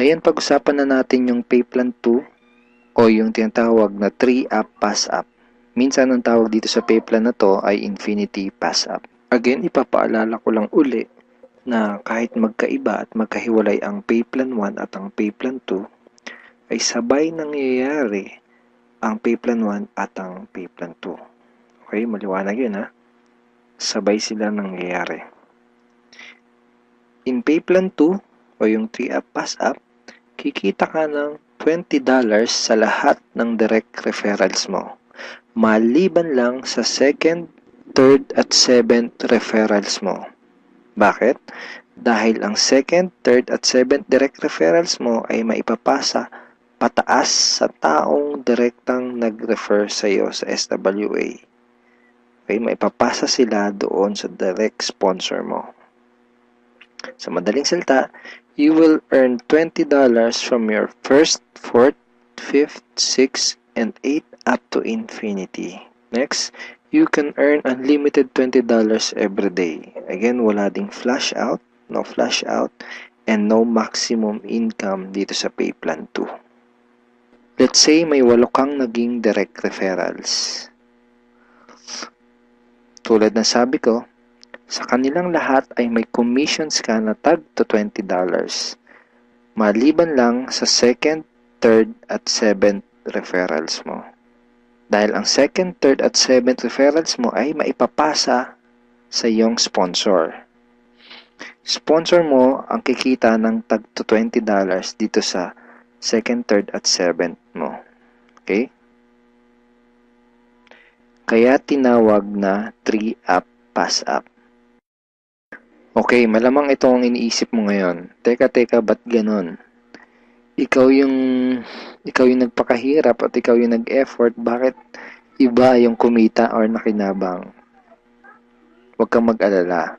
Ngayon, pag-usapan na natin yung pay plan 2 o yung tinatawag na 3-up pass-up. Minsan, ang tawag dito sa pay plan na to ay infinity pass-up. Again, ipapaalala ko lang uli na kahit magkaiba at magkahiwalay ang pay plan 1 at ang pay plan 2, ay sabay nangyayari ang pay plan 1 at ang pay plan 2. Okay, maliwanag yun ha. Sabay sila nangyayari. In pay plan 2 o yung 3-up pass-up, kikita ka ng $20 sa lahat ng direct referrals mo. Maliban lang sa second, third at seventh referrals mo. Bakit? Dahil ang second, third at seventh direct referrals mo ay maipapasa pataas sa taong direktang nag-refer sa iyo sa SWA. Okay, maipapasa sila doon sa direct sponsor mo. Sa madaling salita, you will earn $20 from your first, fourth, fifth, sixth, and 8th up to infinity. Next, you can earn unlimited $20 every day. Again, wala ding flash out, no flash out, and no maximum income dito sa pay plan 2. Let's say may 8 kang naging direct referrals. Tulad ng sabi ko, sa kanilang lahat ay may commissions ka na tag to $20. Maliban lang sa second, third, at seventh referrals mo. Dahil ang second, third, at seventh referrals mo ay maipapasa sa iyong sponsor. Sponsor mo ang kikita ng tag to $20 dito sa second, third, at seventh mo. Okay? Kaya tinawag na 3-up pass-up. Okay, malamang ito ang iniisip mo ngayon. Teka, ba't ganon? Ikaw yung nagpakahirap at ikaw yung nag-effort, bakit iba yung kumita or nakinabang? Huwag kang mag-alala.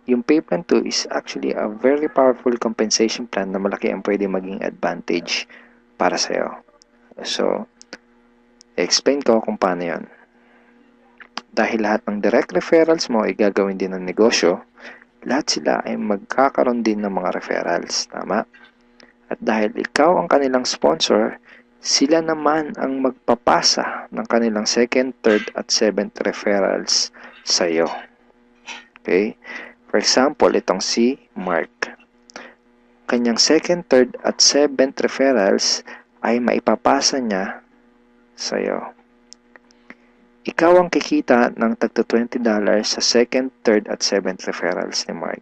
Yung pay plan 2 is actually a very powerful compensation plan na malaki ang pwede maging advantage para sa'yo. So, explain ko kung paano yun. Dahil lahat ng direct referrals mo ay gagawin din ng negosyo, lahat sila ay magkakaroon din ng mga referrals. Tama? At dahil ikaw ang kanilang sponsor, sila naman ang magpapasa ng kanilang second, third, at seventh referrals sa'yo. Okay? For example, itong si Mark. Kanyang second, third, at seventh referrals ay maipapasa niya sa'yo. Ikaw ang kikita ng tagto $20 sa second, third, at seventh referrals ni Mark.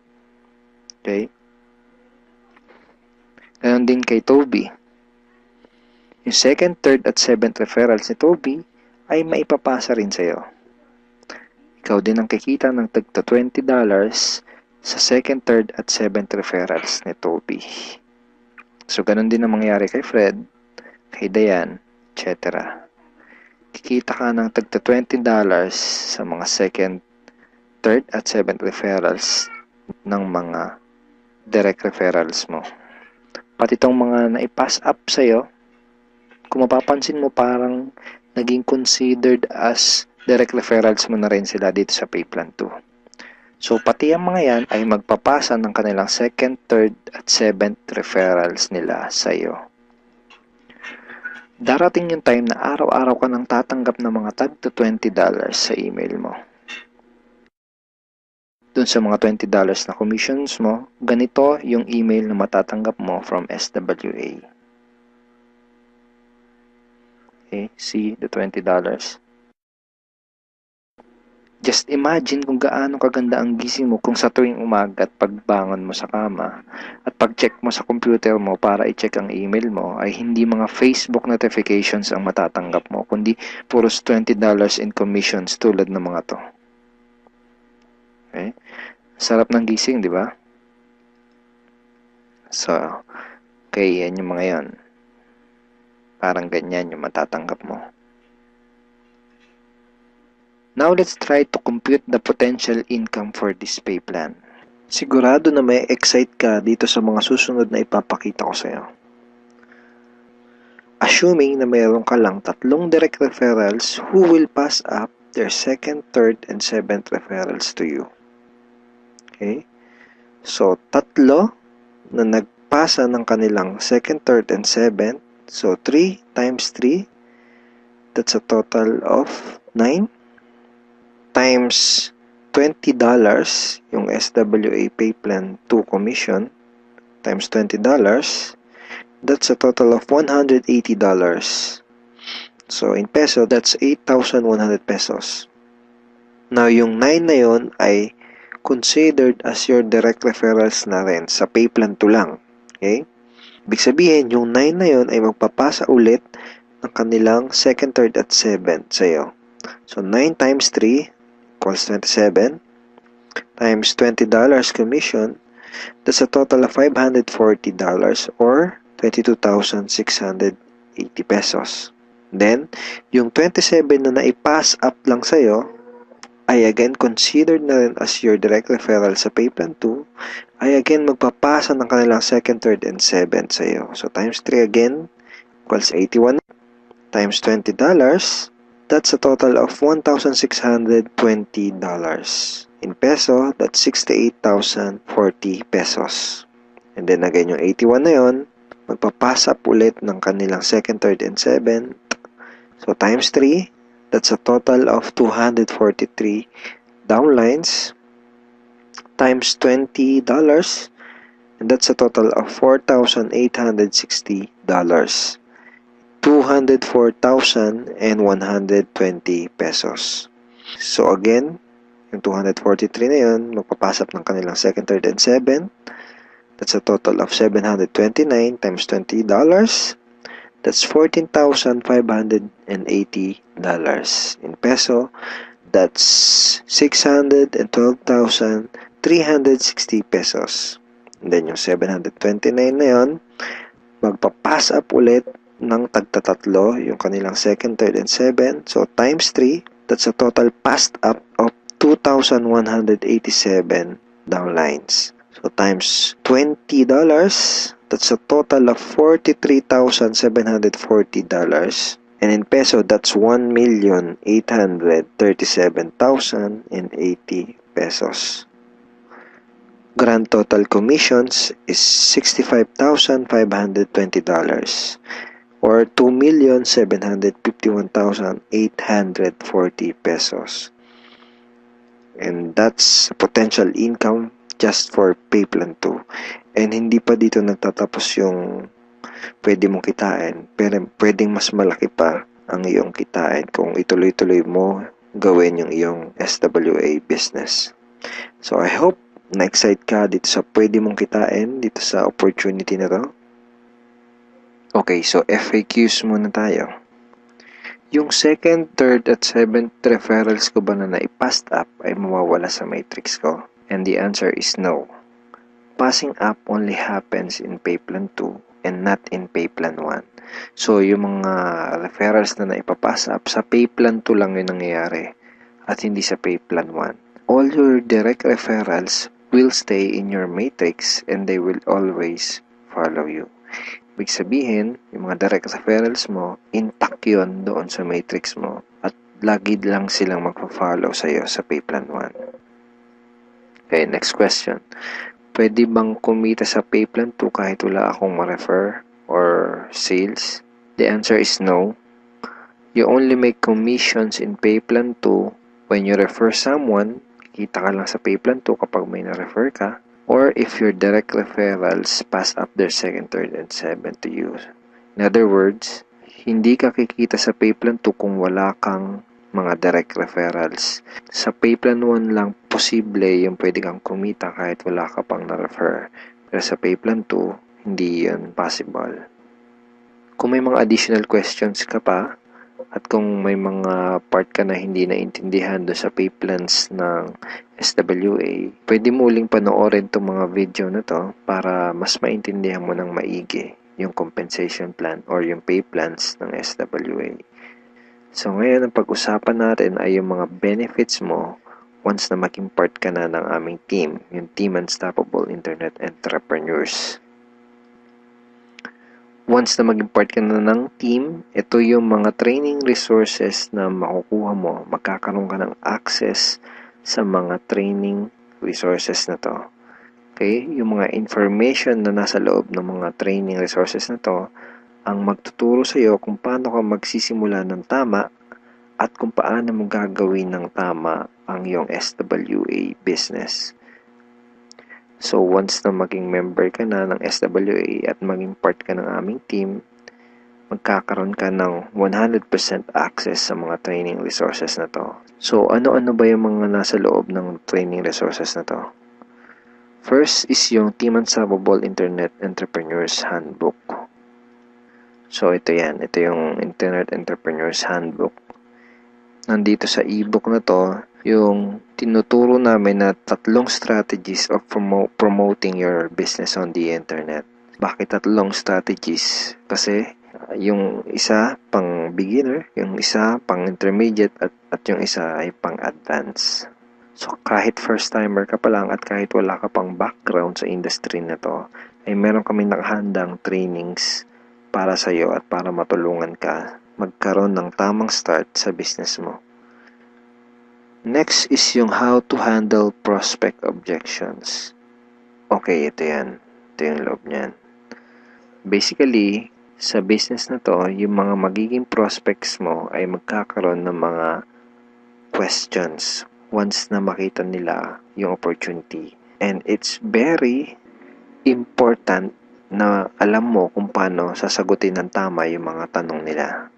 Okay? Ganon din kay Toby. Yung second, third, at seventh referrals ni Toby ay maipapasa rin sa'yo. Ikaw din ang kikita ng tagto $20 sa second, third, at seventh referrals ni Toby. So, ganon din ang mangyayari kay Fred, kay Diane, etc. Kikita ka ng tagto $20 sa mga second, third, at seventh referrals ng mga direct referrals mo. Pati itong mga naipass up sa'yo, kung mapapansin mo parang naging considered as direct referrals mo na rin sila dito sa pay plan 2. So, pati ang mga yan ay magpapasa ng kanilang second, third, at seventh referrals nila sa'yo. Darating yung time na araw-araw ka nang tatanggap ng mga tag to $20 sa email mo. Doon sa mga $20 na commissions mo, ganito yung email na matatanggap mo from SWA. Okay, see the $20. Just imagine kung gaano kaganda ang gising mo kung sa tuwing umaga at pagbangon mo sa kama at pag-check mo sa computer mo para i-check ang email mo ay hindi mga Facebook notifications ang matatanggap mo, kundi puros $20 in commissions tulad ng mga to. Okay? Sarap ng gising, di ba? So, okay, yan yung mga yan. Parang ganyan yung matatanggap mo. Now, let's try to compute the potential income for this pay plan. Sigurado na may excite ka dito sa mga susunod na ipapakita ko sa'yo. Assuming na mayroon ka lang 3 direct referrals who will pass up their second, third, and seventh referrals to you. Okay? So, 3 na magpapasa ng kanilang 2nd, 3rd, and 7th. So, 3 times 3, that's a total of 9 times $20 yung SWA Pay Plan 2 commission times $20, that's a total of $180. So, in peso, that's 8,100 pesos. Now, yung 9 na yun ay considered as your direct referrals na rin sa Pay Plan 2 lang. Okay? Ibig sabihin, yung 9 na yun ay magpapasa ulit ng kanilang 2nd, 3rd, at 7th sa'yo. So, 9 times 3 equals 27 times $20 commission, that's a total of $540 or 22,680 pesos. Then, yung 27 na naipass up lang sa'yo ay again considered na rin as your direct referral sa Pay Plan 2, ay again magpapasa ng kanilang 2nd, 3rd, and 7th sa'yo. So, times 3 again equals 81 times $20, that's a total of $1,620. In peso, that's 68,040 pesos. And then again, yung 81 na yun, magpapasa up ulit ng kanilang 2nd, 3rd, and 7th. So, times 3, that's a total of 243 downlines times $20, and that's a total of $4,860. 204,120 pesos. So again, yung 243 na yun, magpapasap ng kanilang 2nd, 3rd, and 7th. That's a total of 729 times $20. That's $14,580. In peso, that's 612,360 pesos. And then yung 729 na yun, magpapass up ulit ng tagtatatlo, yung kanilang 2nd, 3rd, and 7th. So, times 3, that's a total passed up of 2,187 downlines. So, times $20, that's a total of $43,740. And in peso, that's 1,837,080 pesos. Grand total commissions is $65,520 or 2,751,840 pesos. And that's potential income just for Pay Plan 2. And hindi pa dito nagtatapos yung pwede mong kitain, pero pwedeng mas malaki pa ang iyong kitain kung ituloy-tuloy mo gawin yung iyong SWA business. So I hope na-excite ka dito sa pwede mong kitain dito sa opportunity na to. Okay, so FAQs muna tayo. Yung 2nd, 3rd, at 7th referrals ko ba na naipassed up ay mawawala sa matrix ko? And the answer is no. Passing up only happens in Pay Plan 2 and not in Pay Plan 1. So, yung mga referrals na naipapass up, sa Pay Plan 2 lang yun nangyayari at hindi sa Pay Plan 1. All your direct referrals will stay in your matrix and they will always follow you. Ibig sabihin, yung mga direct referrals mo, intact yun doon sa matrix mo at lagi lang silang magpa-follow sa'yo sa Pay Plan 1. Okay, next question. Pwede bang kumita sa Pay Plan 2 kahit wala akong ma-refer or sales? The answer is no. You only make commissions in Pay Plan 2 when you refer someone. Kita ka lang sa Pay Plan 2 kapag may na-refer ka, or if your direct referrals pass up their 2nd, 3rd, and 7th to you. In other words, hindi ka kikita sa Pay Plan 2 kung wala kang mga direct referrals. Sa Pay Plan 1 lang posible yung pwede kang kumita kahit wala ka pang na-refer. Pero sa Pay Plan 2, hindi yun possible. Kung may mga additional questions ka pa, at kung may mga part ka na hindi naintindihan doon sa pay plans ng SWA, pwede mo uling panoorin itong mga video na to para mas maintindihan mo ng maigi yung compensation plan or yung pay plans ng SWA. So ngayon, ang pag-usapan natin ay yung mga benefits mo once na maging part ka na ng aming team, yung Team Unstoppable Internet Entrepreneurs. Once na maging part ka na ng team, ito yung mga training resources na makukuha mo. Magkakaroon ka ng access sa mga training resources na to. Okay? Yung mga information na nasa loob ng mga training resources na to ang magtuturo sa iyo kung paano ka magsisimula ng tama at kung paano mo gagawin ng tama ang iyong SWA business. So, once na maging member ka na ng SWA at maging part ka ng aming team, magkakaroon ka ng 100% access sa mga training resources na to. So, ano-ano ba yung mga nasa loob ng training resources na to? First is yung Team Unstoppable Internet Entrepreneurs Handbook. So, ito yan. Ito yung Internet Entrepreneurs Handbook. Nandito sa ebook na to, yung tinuturo namin na 3 strategies of promoting your business on the internet. Bakit 3 strategies? Kasi yung isa pang beginner, yung isa pang intermediate at yung isa ay pang advanced. So kahit first timer ka pa lang at kahit wala ka pang background sa industry na to, ay meron kami nakahandang trainings para sa iyo at para matulungan ka magkaroon ng tamang start sa business mo. Next is yung how to handle prospect objections. Okay, ito yan. Ito yung loob niyan. Basically, sa business na to, yung mga magiging prospects mo ay magkakaroon ng mga questions once na makita nila yung opportunity. And it's very important na alam mo kung paano sasagutin ng tama yung mga tanong nila.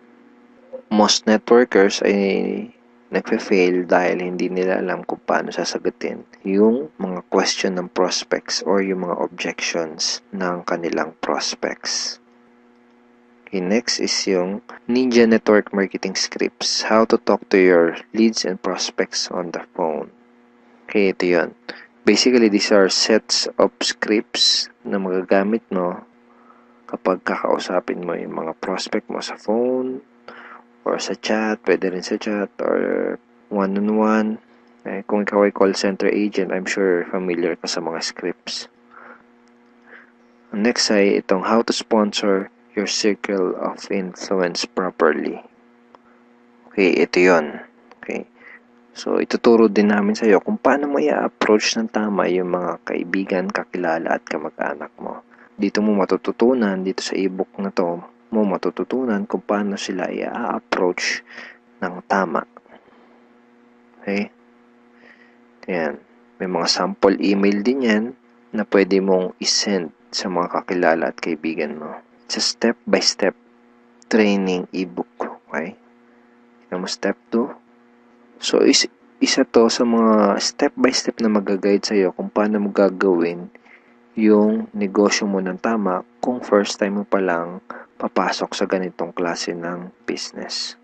Most networkers ay nagfe-fail dahil hindi nila alam kung paano sasagutin yung mga question ng prospects or yung mga objections ng kanilang prospects. Okay, next is yung Ninja Network Marketing Scripts. How to talk to your leads and prospects on the phone. Okay, ito yun. Basically, these are sets of scripts na magagamit mo kapag kakausapin mo yung mga prospect mo sa phone, or sa chat, pwede rin sa chat, or one-on-one. Kung ikaw ay call center agent, I'm sure familiar ka sa mga scripts. Next ay itong how to sponsor your circle of influence properly. Okay, ito yun. Okay. So, ituturo din namin sa iyo kung paano mo i-approach ng tama yung mga kaibigan, kakilala at kamag-anak mo. Dito mo matututunan, dito sa ebook na to, mo matututunan kung paano sila i-approach ng tama. Okay? Ayan. May mga sample email din yan na pwede mong isend sa mga kakilala at kaibigan mo. It's a step-by-step training ebook. Okay? Tignan mo step 2. So, isa to sa mga step-by-step na mag-guide sa'yo kung paano mo gagawin yung negosyo mo ng tama kung first time mo pa lang papasok sa ganitong klase ng business.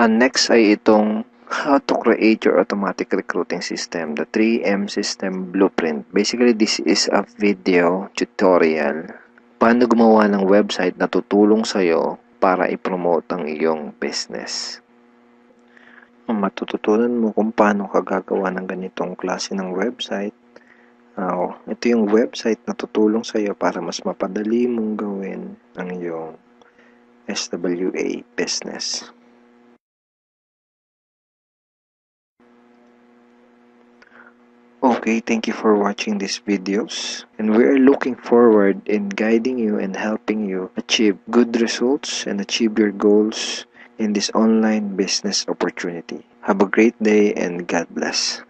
And next ay itong how to create your automatic recruiting system, the 3M system blueprint. Basically, this is a video tutorial paano gumawa ng website na tutulong sa'yo para i-promote ang iyong business. Matututunan mo kung paano ka gagawa ng ganitong klase ng website. Ito yung website na tutulong sa iyo para mas mapadali mong gawin ang iyong SWA business. Okay, thank you for watching these videos, and we are looking forward in guiding you and helping you achieve good results and achieve your goals in this online business opportunity. Have a great day and God bless.